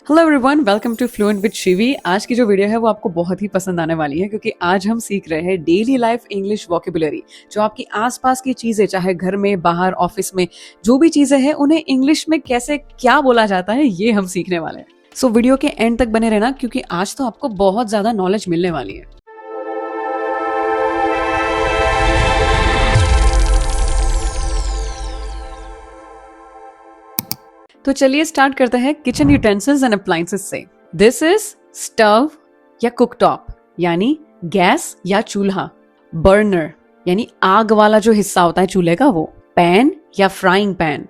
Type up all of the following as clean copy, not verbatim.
Hello everyone, welcome to fluent with Shivi. आज की जो वीडियो है वो आपको बहुत ही पसंद आने वाली है क्योंकि आज हम सीख रहे हैं डेली लाइफ इंग्लिश वोकेबुलरी। जो आपकी आसपास की चीजें, चाहे घर में, बाहर, ऑफिस में जो भी चीजें हैं, उन्हें इंग्लिश में कैसे क्या बोला जाता है, ये हम सीखने वाले हैं। सो वीडियो के एंड तक बने रहना क्योंकि आज तो आपको बहुत ज्यादा नॉलेज मिलने वाली है। तो चलिए स्टार्ट करते हैं किचन यूटेंसिल्स एंड अप्लायंसेस से। दिस इज स्टव या कुकटॉप यानी गैस या चूल्हा। बर्नर यानी आग वाला जो हिस्सा होता है चूल्हे का वो। पैन या फ्राइंग पैन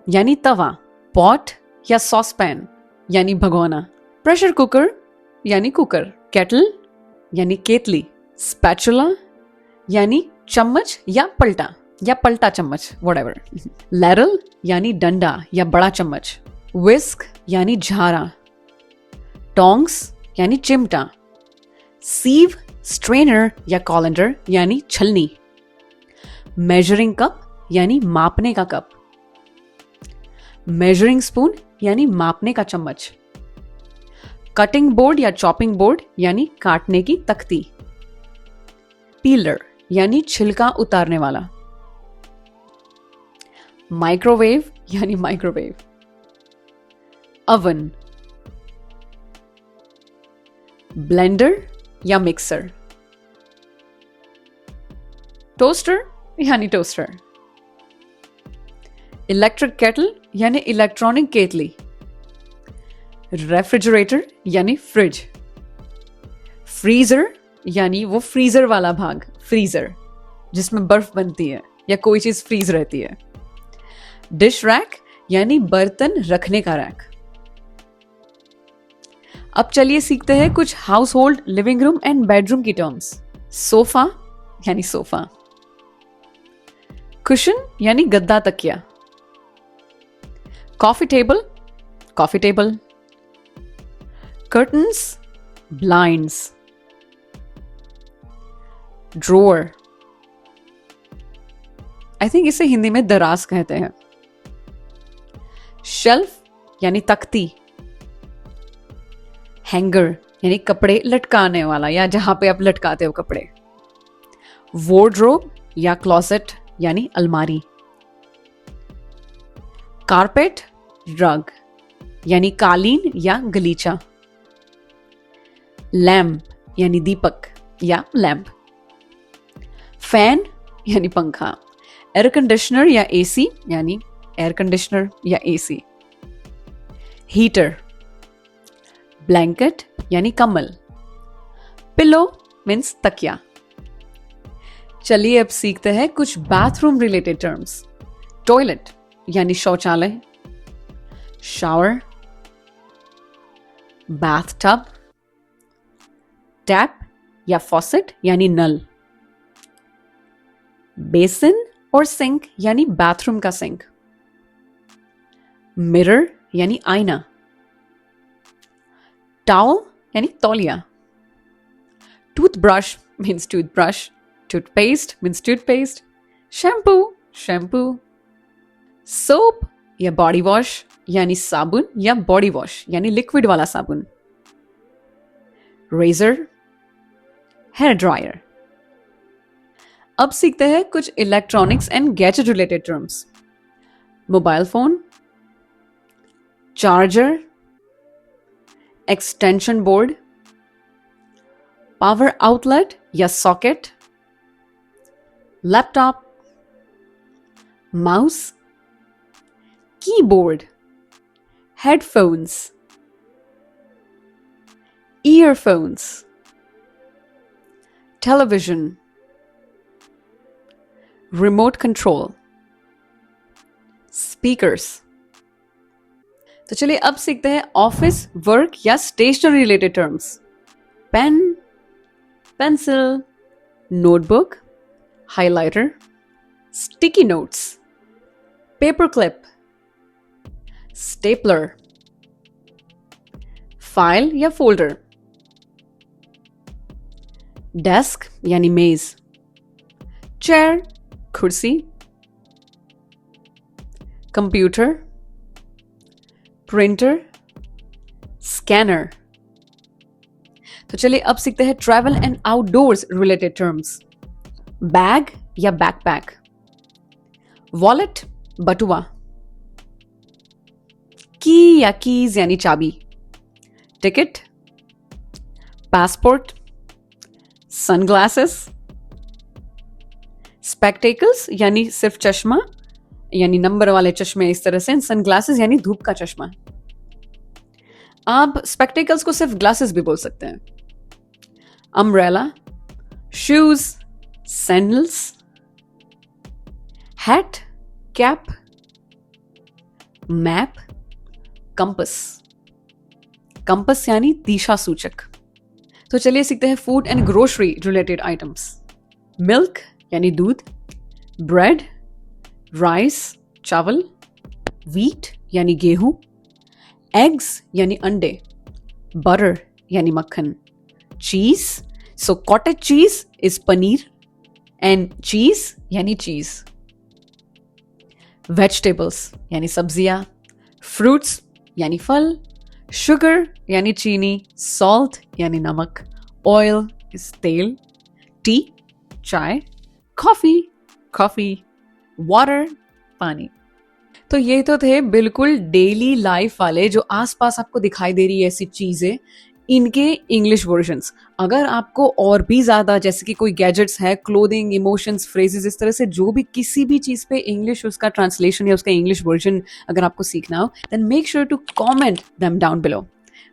यानी तवा। पॉट या सॉस पैन यानी भगोना। प्रेशर कुकर यानी कुकर। केटल यानी केतली। स्पैचुला यानी चम्मच या पलटा चम्मच, व्हाटएवर। लैरल यानी डंडा या बड़ा चम्मच। विस्क यानी झारा। टोंग्स यानी चिमटा। सीव, स्ट्रेनर या कॉलेंडर यानी छलनी। मेजरिंग कप यानी मापने का कप। मेजरिंग स्पून यानी मापने का चम्मच। कटिंग बोर्ड या चॉपिंग बोर्ड यानी काटने की तख्ती। पीलर यानी छिलका उतारने वाला। माइक्रोवेव यानी माइक्रोवेव। अवन। ब्लेंडर या मिक्सर। टोस्टर यानी टोस्टर। इलेक्ट्रिक केटल यानी इलेक्ट्रॉनिक केतली। रेफ्रिजरेटर यानी फ्रिज। फ्रीजर यानी वो फ्रीजर वाला भाग, फ्रीजर जिसमें बर्फ बनती है या कोई चीज फ्रीज रहती है। डिश रैक यानी बर्तन रखने का रैक। अब चलिए सीखते हैं कुछ house hold, living room and bedroom की टर्म्स। सोफा यानी सोफा। कुशन यानी गद्दा तकिया। Coffee table, coffee table. Curtains, blinds. Drawer, I think इसे हिंदी में दराज कहते हैं। शेल्फ यानी तख्ती। हैंगर यानी कपड़े लटकाने वाला या जहां पे आप लटकाते हो कपड़े। वार्डरोब या क्लोसेट यानी अलमारी। कारपेट, रग यानी कालीन या गलीचा। लैम्प यानी दीपक या लैम्प। फैन यानी पंखा। एयर कंडीशनर या एसी यानी एयर कंडीशनर या एसी। हीटर। ब्लैंकेट यानी कम्बल। पिलो मीन्स तकिया। चलिए अब सीखते हैं कुछ बाथरूम रिलेटेड टर्म्स। टॉयलेट यानी शौचालय। शावर। बाथटब। टैप या फॉसेट यानी नल। बेसिन और सिंक यानी बाथरूम का सिंक। मिरर यानी आईना। टॉवल यानी तौलिया। Toothbrush means toothbrush. Toothpaste means toothpaste. Shampoo, shampoo. Soap या बॉडी वॉश यानी साबुन या बॉडी वॉश यानी लिक्विड वाला साबुन। Razor, hair dryer. अब सीखते हैं कुछ electronics and gadget related terms. Mobile phone. Charger. Extension board. Power outlet या socket. Laptop. Mouse. Keyboard. Headphones. Earphones. Television. Remote control. Speakers. तो चलिए अब सीखते हैं ऑफिस, वर्क या stationery related terms. Pen, pencil, notebook, highlighter, sticky notes, paper clip, stapler, file या folder. Desk यानी मेज। चेयर, कुर्सी। Computer, printer, scanner. तो चलिए अब सीखते हैं travel and outdoors related terms. Bag या बैकपैक, वॉलेट बटुआ, की या कीज यानी चाबी, टिकट, पासपोर्ट, सनग्लासेस, स्पेक्टेकल्स यानी सिर्फ चश्मा यानी नंबर वाले चश्मे इस तरह से, सनग्लासेस यानी धूप का चश्मा। आप स्पेक्टेकल्स को सिर्फ ग्लासेस भी बोल सकते हैं। Umbrella, shoes, sandals, hat, cap, map, compass. Compass यानी दिशा सूचक। तो चलिए सीखते हैं food and grocery related items. Milk यानी दूध, ब्रेड, राइस चावल, व्हीट यानी गेहूं, एग्स यानी अंडे, बटर यानी मक्खन, cheese, so cottage cheese is paneer and cheese यानी चीज, वेजिटेबल्स यानी सब्जियां, फ्रूट्स यानी फल, शुगर यानी चीनी, सॉल्ट यानी नमक, ऑयल इज तेल, टी चाय, कॉफी, वाटर पानी। तो ये तो थे बिल्कुल डेली लाइफ वाले जो आसपास आपको दिखाई दे रही है ऐसी चीजें, इनके इंग्लिश वर्जन्स। अगर आपको और भी ज्यादा जैसे कि कोई गैजेट्स है, क्लोथिंग, इमोशंस, फ्रेजेस, इस तरह से जो भी किसी भी चीज पे इंग्लिश उसका ट्रांसलेशन या उसका इंग्लिश वर्जन अगर आपको सीखना हो, then make sure to comment them down below.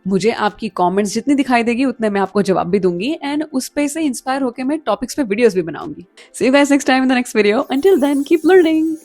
मुझे आपकी कमेंट्स जितनी दिखाई देगी उतने मैं आपको जवाब भी दूंगी एंड उस पे से इंस्पायर होकर मैं टॉपिक्स पे वीडियोस भी बनाऊंगी। See you guys next time in the next video. Until then keep learning.